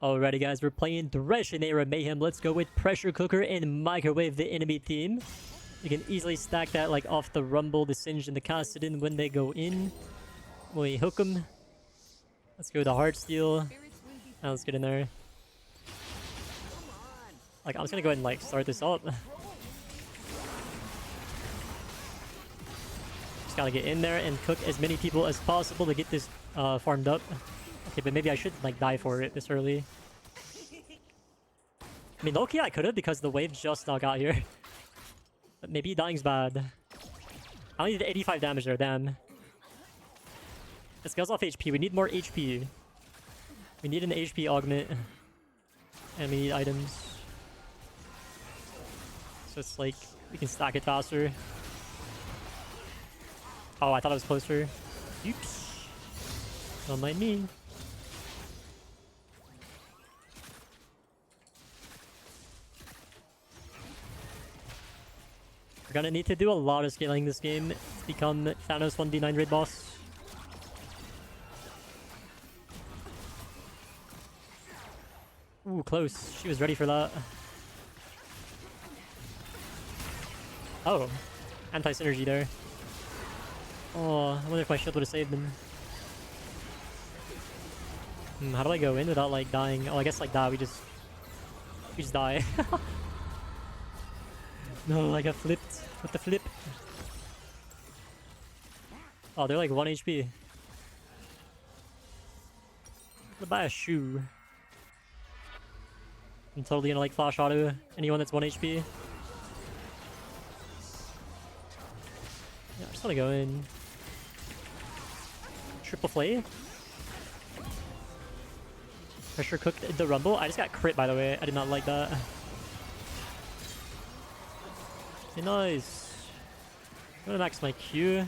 Alrighty guys, we're playing Thresh in ARAM Mayhem. Let's go with Pressure Cooker and Microwave the enemy team. You can easily stack that like off the Rumble, the Singe, and the Castodin when they go in. We hook them. Let's go with the Heartsteel. Now let's get in there. Like, I'm just gonna go ahead and like start this up. Just gotta get in there and cook as many people as possible to get this farmed up. Okay, but maybe I should like die for it this early. I mean, low-key I could've because the wave just now got here. But maybe dying's bad. I only did 85 damage there, damn. This guy's off HP. We need more HP. We need an HP augment. And we need items. So it's like, we can stack it faster. Oh, I thought it was closer. Oops. Don't mind me. We're gonna need to do a lot of scaling this game to become Thanos 1d9 raid boss. Ooh, close. She was ready for that. Oh. Anti-synergy there. Oh, I wonder if my shield would have saved him. How do I go in without like dying? Oh, I guess like that, we just die. No, I got flipped with the flip. Oh, they're like 1 HP. I'm gonna buy a shoe. I'm totally gonna like flash auto anyone that's 1 HP. Yeah, I just wanna go in. Triple flay. Pressure cooked the Rumble. I just got crit, by the way. I did not like that. Okay, nice. I'm gonna max my Q.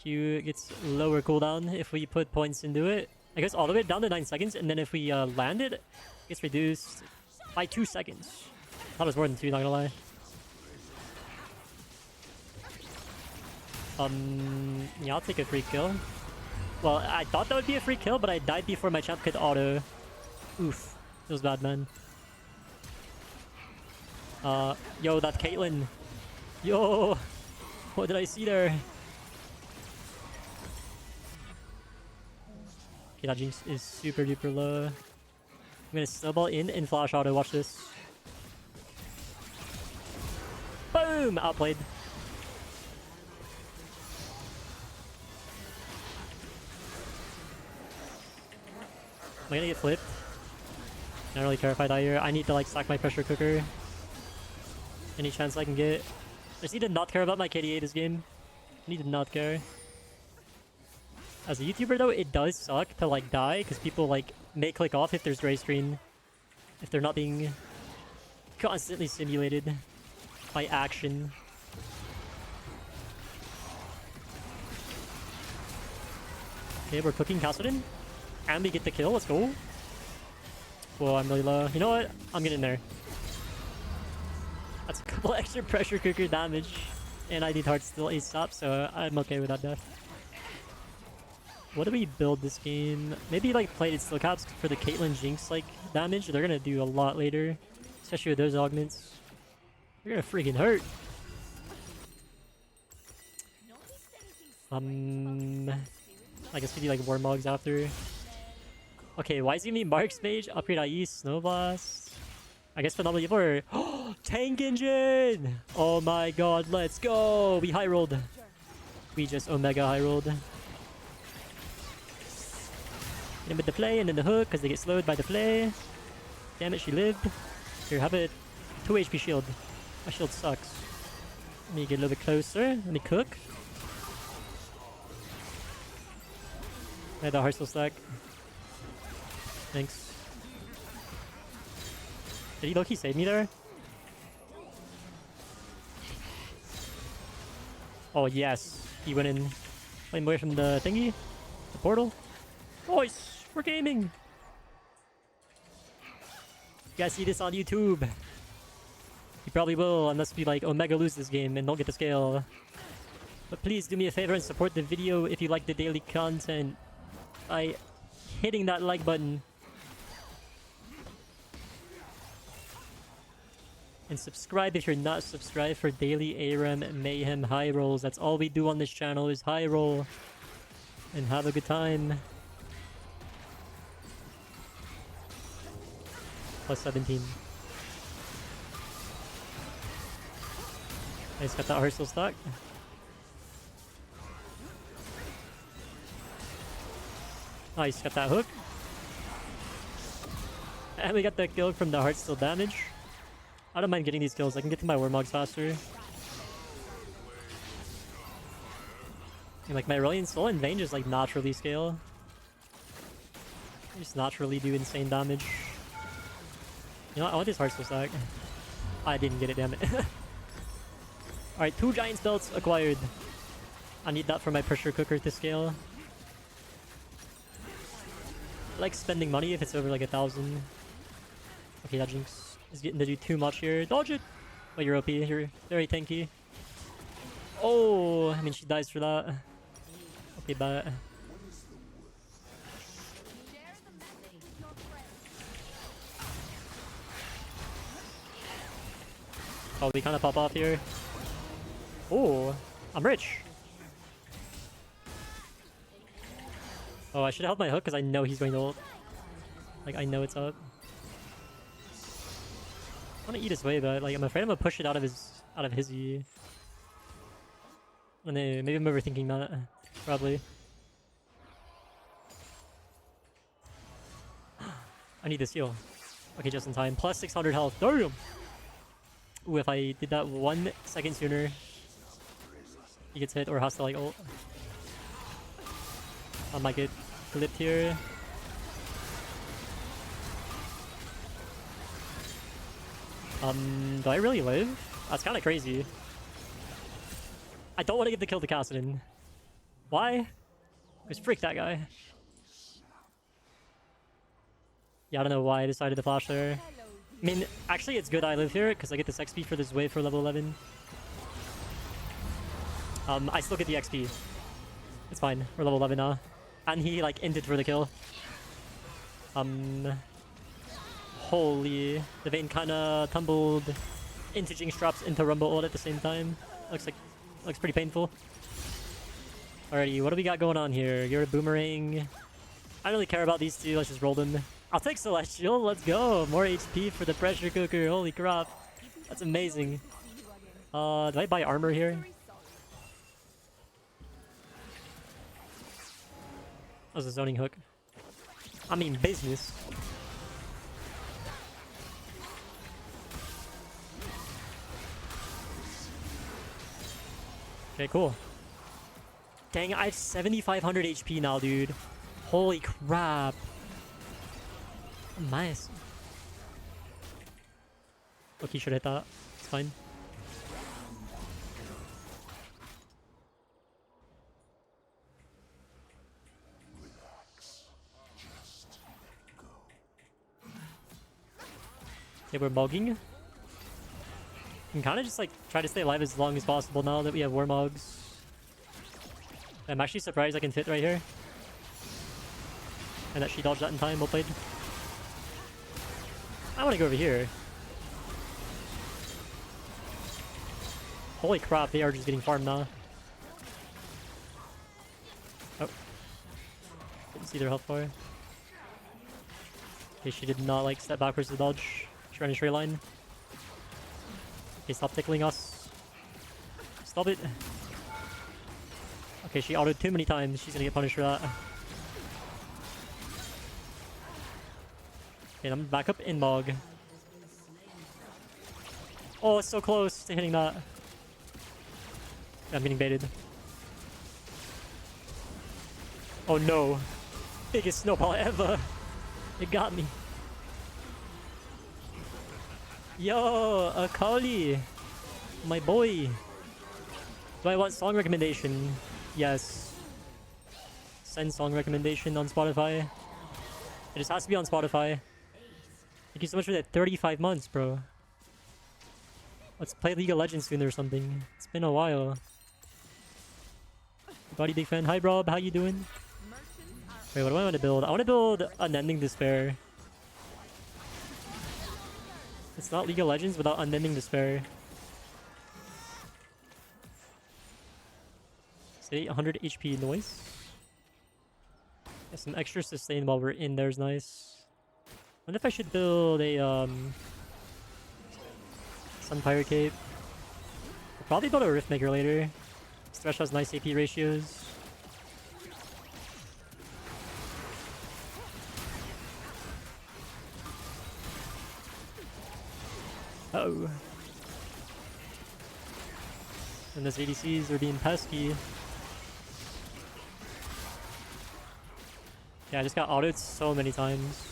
Q gets lower cooldown if we put points into it. I guess all the way down to 9 seconds, and then if we land it, it gets reduced by 2 seconds. I thought it was more than 2, not gonna lie. Yeah, I'll take a free kill. Well, I thought that would be a free kill, but I died before my champ could auto. Oof. It was bad, man. Yo, that Caitlyn. Yo! What did I see there? Okay, that Jinx is super duper low. I'm gonna snowball in and flash auto. Watch this. Boom! Outplayed. Am I gonna get flipped? Not really terrified out here. I need to like stack my pressure cooker. Any chance I can get. I just need to not care about my KDA this game. I need to not care. As a YouTuber though, it does suck to like die because people like may click off if there's gray screen. If they're not being constantly simulated by action. Okay, we're cooking Castodin. And we get the kill, let's go. Whoa, I'm really low. You know what? I'm getting there. That's a couple extra pressure cooker damage. And I did Heartsteel ASAP, so I'm okay with that death. What do we build this game? Maybe like plated steel caps for the Caitlyn Jinx like damage. They're gonna do a lot later. Especially with those augments. They're gonna freaking hurt. I guess we do like Warmogs after. Okay, why is he giving me Marks Mage? Upgrade IE, Snow Blast. I guess phenomenal evil or Tank Engine! Oh my god, let's go! We high rolled. We just Omega high rolled. Hit him with the play and then the hook because they get slowed by the play. Damn it, she lived. Here, have a 2 HP shield. My shield sucks. Let me get a little bit closer. Let me cook. I had the Heartsteel stack. Thanks. Did he low-key save me there? Oh yes, he went in. Playing away from the thingy, the portal. Boys, we're gaming. You guys see this on YouTube? You probably will, unless we like Omega lose this game and don't get the scale. But please do me a favor and support the video if you like the daily content by hitting that like button. And subscribe if you're not subscribed for daily ARAM Mayhem high rolls. That's all we do on this channel is high roll. And have a good time. Plus 17. Nice, got that heart still stuck. Nice, got that hook. And we got that kill from the heart still damage. I don't mind getting these kills. I can get to my Warmogs faster. And like my Aurelion Soul and Vein just like naturally scale. They just naturally do insane damage. You know what? I want this heart still stack. I didn't get it, damn it. Alright, 2 Giants belts acquired. I need that for my pressure cooker to scale. I like spending money if it's over like 1,000. Okay, that Jinx is getting to do too much here. Dodge it! Oh, you're OP. You're very tanky. Oh, I mean, she dies for that. Okay, but... Oh, we kind of pop off here. Oh, I'm rich. Oh, I should have held my hook because I know he's going to ult. Like, I know it's up. I want to eat his way, but like I'm afraid I'm gonna push it out of his E. And then maybe I'm overthinking that. Probably. I need this heal. Okay, just in time. Plus 600 health. Damn! Ooh, if I did that 1 second sooner, he gets hit or has to like ult. I might get clipped here. Do I really live? That's kind of crazy. I don't want to give the kill to Kassadin. Why? Because freak that guy. Yeah, I don't know why I decided to flash there. I mean, actually it's good I live here because I get this XP for this wave for level 11. I still get the XP. It's fine. We're level 11 now. And he like inted for the kill. Holy, the Vayne kinda tumbled into Jinx drops into Rumble ult at the same time. Looks pretty painful. Alrighty, what do we got going on here? You're a Boomerang. I don't really care about these two, let's just roll them. I'll take Celestial, let's go! More HP for the pressure cooker, holy crap. That's amazing. Do I buy armor here? That was a zoning hook. I mean business. Okay, cool. Dang, I have 7,500 HP now, dude. Holy crap. Nice. Okay, should hit that. It's fine. Okay, we're bogging. We can kind of just like try to stay alive as long as possible now that we have Warmogs. I'm actually surprised I can fit right here. And that she dodged that in time. Well played. I want to go over here. Holy crap, they are just getting farmed now. Oh. Didn't see their health bar. Okay, she did not like step backwards to dodge. She ran a straight line. Okay, stop tickling us. Stop it. Okay, she autoed too many times. She's gonna get punished for that. Okay, I'm back up in Mog. Oh, it's so close to hitting that. I'm getting baited. Oh no. Biggest snowball ever. It got me. Yo, Akali. My boy. Do I want song recommendation? Yes. Send song recommendation on Spotify. It just has to be on Spotify. Thank you so much for that 35 months, bro. Let's play League of Legends soon or something. It's been a while. Buddy, big fan. Hi, Rob. How you doing? Wait, what do I want to build? I want to build Unending Despair. It's not League of Legends without Unending Despair. Say 100 HP noise. Yeah, some extra sustain while we're in there is nice. Wonder if I should build a Sunfire Cape. I'll probably build a Riftmaker later. Thresh has nice AP ratios. Uh-oh. And those ADCs are being pesky. Yeah, I just got autoed so many times.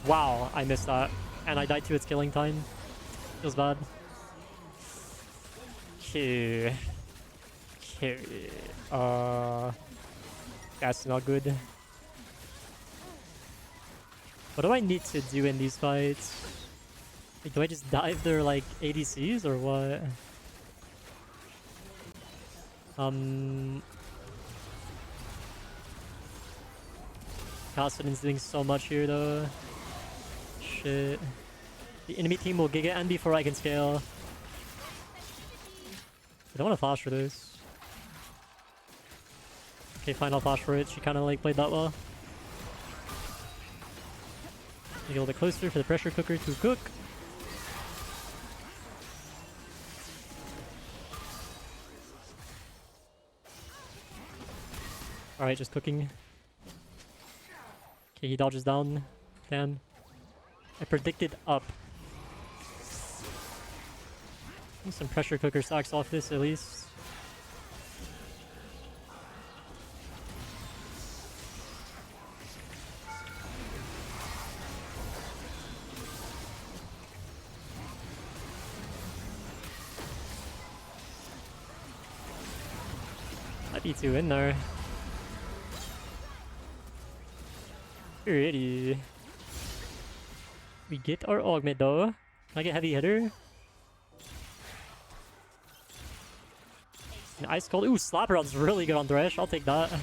Wow, I missed that. And I died to its killing time. Feels bad. Okay. Okay. That's not good. What do I need to do in these fights? Like, do I just dive their, like, ADCs or what? Kassadin's doing so much here, though. Shit. The enemy team will Giga End before I can scale. I don't want to flash for this. Okay, fine, I'll flash for it. She kind of, like, played that well. Get a little bit closer for the pressure cooker to cook. Alright, just cooking. Okay, he dodges down. Damn. I predicted up. Some pressure cooker stacks off this at least. Might be two in there. Alrighty. We get our augment though. Can I get heavy hitter? An ice cold. Ooh, slap round's really good on Thresh. I'll take that.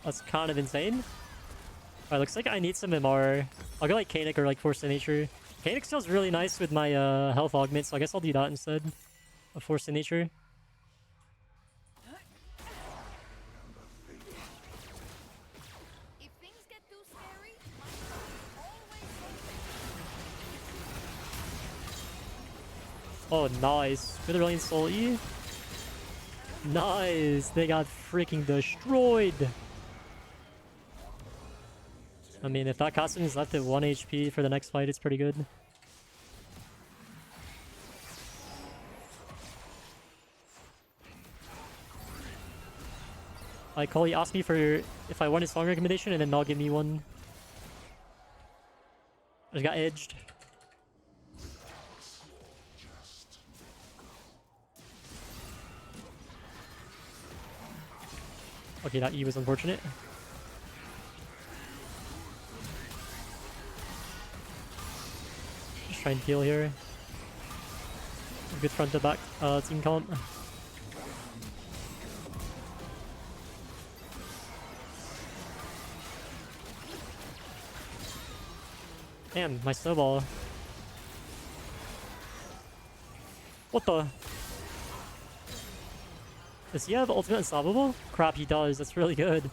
That's kind of insane. Alright, looks like I need some MR. I'll go like Kanik or like Force of Nature. Kanik feels really nice with my health augment, so I guess I'll do that instead of Force of Nature. Oh, nice. With a brilliant soul E. Nice. They got freaking destroyed. I mean, if that costume is left at 1 HP for the next fight, it's pretty good. Like, Cole, he asked me for if I want a song recommendation and then not give me one. I just got edged. Okay, that E was unfortunate. Just try and heal here. Good front to back team comp. Damn, my snowball. What the? Does he have ultimate unstoppable? Crap, he does. That's really good.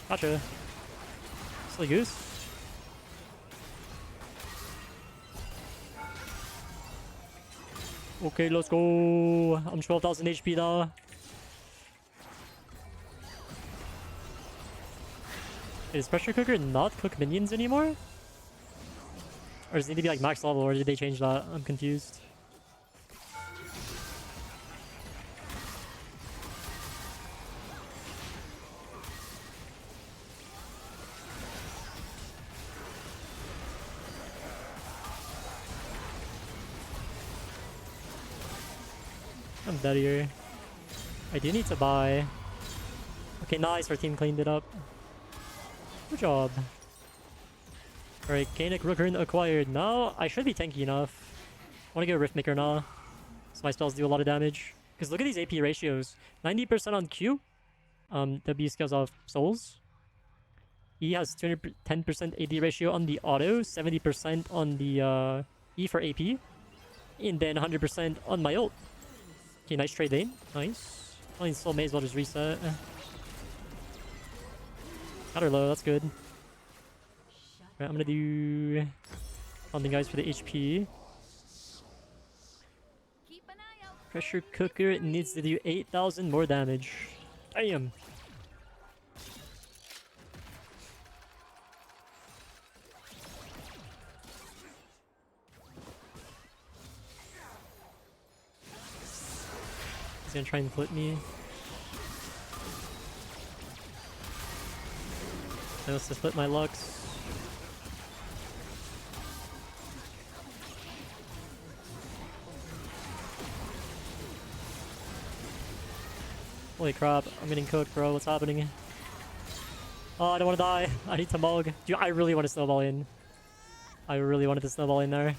Gotcha. Silly goose. Okay, let's go. I'm 12,000 HP now. Does Pressure Cooker not cook minions anymore? Or does it need to be like max level, or did they change that? I'm confused. I'm dead here. I do need to buy. Okay, nice. Our team cleaned it up. Good job. Alright, Kanik Rookhorn acquired. Now I should be tanky enough. I want to get a Riftmaker now, so my spells do a lot of damage. Because look at these AP ratios. 90% on Q. W scales off souls. E has 210% AD ratio on the auto, 70% on the E for AP, and then 100% on my ult. Okay, nice trade lane. Nice. I still may as well just reset. Got her low, that's good. Right, I'm gonna do something, guys, for the HP. Pressure cooker needs to do 8,000 more damage. Damn. He's gonna try and flip me. I must have split my Lux. Holy crap, I'm getting cooked, bro. What's happening? Oh, I don't want to die. I need to mug. Dude, I really want to snowball in. I really wanted to snowball in there.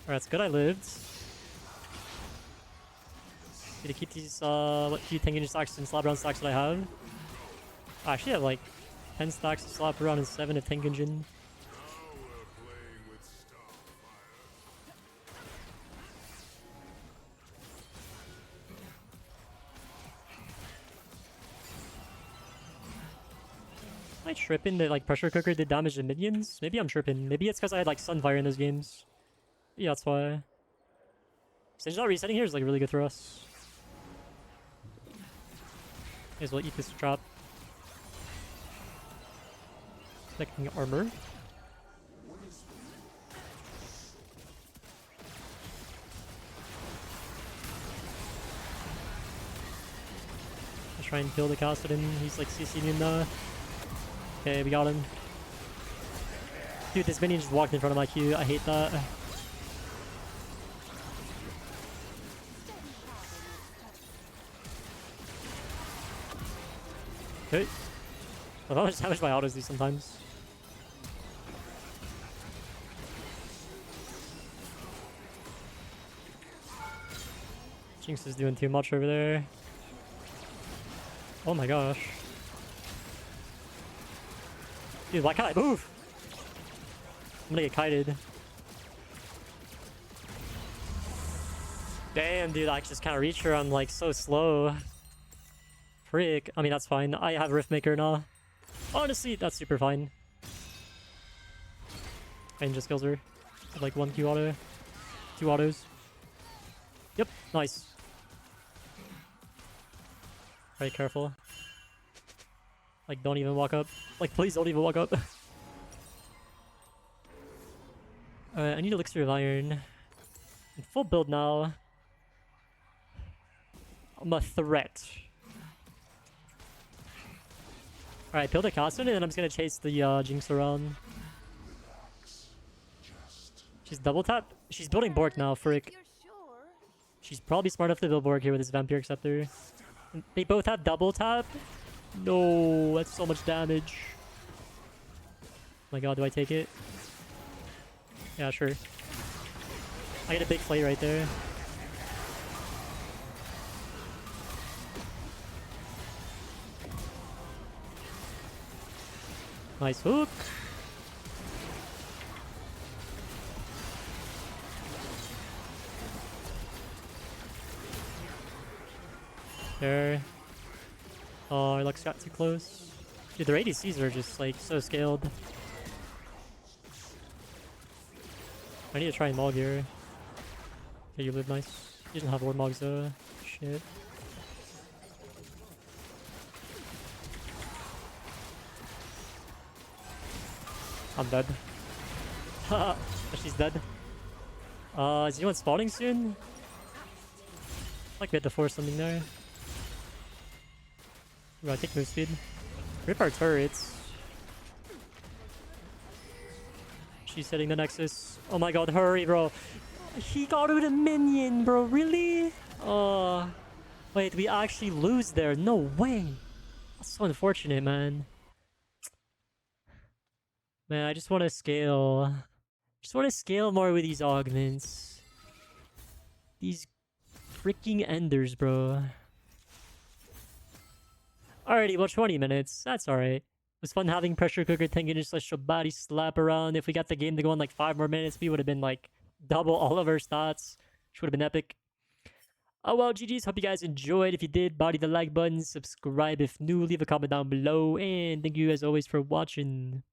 Alright, it's good I lived. Need to keep these, what few Tengen stacks and slap around stacks that I have. I actually have like 10 stacks of slap around and 7 of Tengen. Am I tripping that like pressure cooker did damage to minions? Maybe I'm tripping. Maybe it's because I had like Sunfire in those games. Yeah, that's why. Stage not resetting here is like really good for us. May as well eat this trap. Collecting armor. Let's try and kill the Kassadin. He's like CC'ing in the... Okay, we got him. Dude, this minion just walked in front of my Q. I hate that. Okay. I love how much damage my autos do sometimes. Jinx is doing too much over there. Oh my gosh. Dude, why can't I move? I'm gonna get kited. Damn, dude, I just can't reach her. I'm like so slow. Frick. I mean, that's fine. I have Riftmaker now. Honestly, that's super fine. And just kills her. With like 1 Q auto. 2 autos. Yep, nice. Very careful. Like, don't even walk up. Like, please don't even walk up. Alright, I need Elixir of Iron. In full build now. I'm a threat. Alright, build a Kassadin and then I'm just gonna chase the Jinx around. She's double tap? She's building Bork now, frick. She's probably smart enough to build Bork here with this Vampire Scepter. They both have double tap? No, that's so much damage. Oh my god, do I take it? Yeah, sure. I get a big flay right there. Nice hook. There. Oh, our Lux got too close. Dude, their ADCs are just like so scaled. I need to try and Mog here. Okay, you live nice. You doesn't have Lord Mogs though. Shit. I'm dead. Haha, she's dead. Is anyone spawning soon? Like we had to force something there. Ooh, I take move speed. Rip our turrets. She's hitting the Nexus. Oh my god, hurry, bro. He got rid of minion, bro. Really? Oh. Wait, we actually lose there. No way. That's so unfortunate, man. Man, I just want to scale. Just want to scale more with these augments. These freaking enders, bro. Alrighty, well, 20 minutes. That's alright. It was fun having Pressure Cooker, Tengen, and Celestial Body slap around. If we got the game to go on like 5 more minutes, we would have been like double all of our stats, which would have been epic. Oh well, GG's. Hope you guys enjoyed. If you did, body the like button, subscribe if new, leave a comment down below, and thank you as always for watching.